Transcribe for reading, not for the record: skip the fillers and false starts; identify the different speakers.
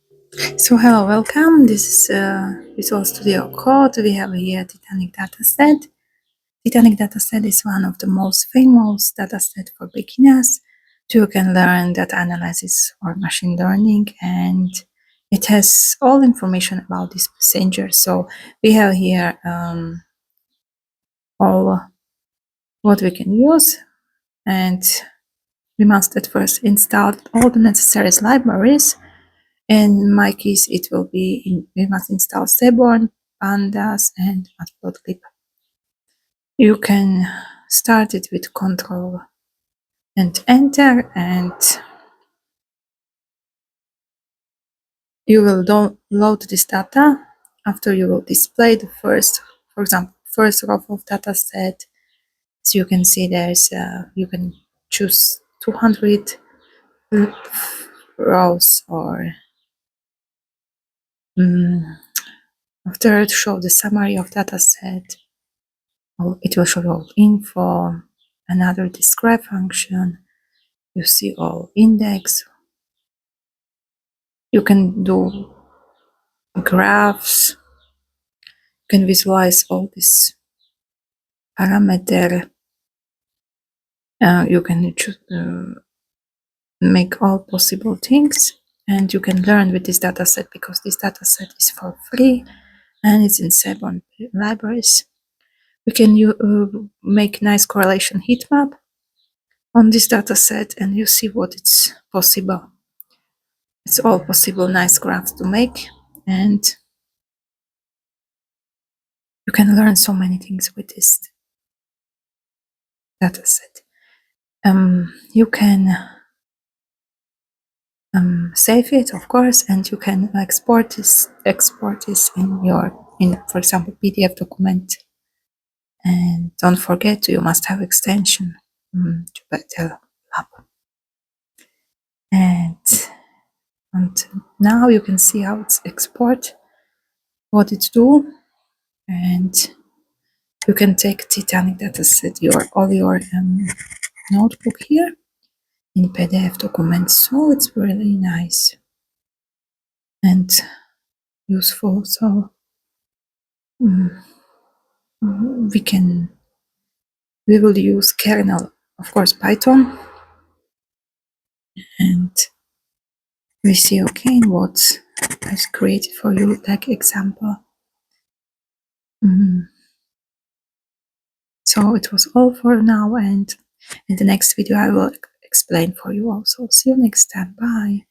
Speaker 1: So hello, welcome. This is Visual Studio Code. We have here Titanic Dataset. Titanic Dataset is one of the most famous dataset for beginners. So you can learn data analysis or machine learning, and it has all information about this passenger. So we have here all what we can use, and we must at first install all the necessary libraries. In my case, it will be we must install seaborn, pandas, and matplotlib. You can start it with Control and Enter, and you will download this data. After you will display the first, for example, first row of data set. As you can see, there's you can choose 200 rows, or after to show the summary of data set. It will show all info, another describe function. You see all index. You can do graphs. You can visualize all this parameter. You can make all possible things, and you can learn with this dataset because this dataset is for free and it's in several libraries. We can make nice correlation heat map on this dataset, and you see what it's possible. It's all possible nice graphs to make, and you can learn so many things with this dataset. You can save it, of course, and you can export this in your, for example, PDF document. And don't forget, you must have extension JupyterLab. And now you can see how it's export, what it do, and you can take Titanic Dataset, all your notebook here in PDF document. So it's really nice and useful. So we will use kernel, of course, Python, and we see okay what I've created for you, like example. So it was all for now, and in the next video I will explain for you also. See you next time. Bye.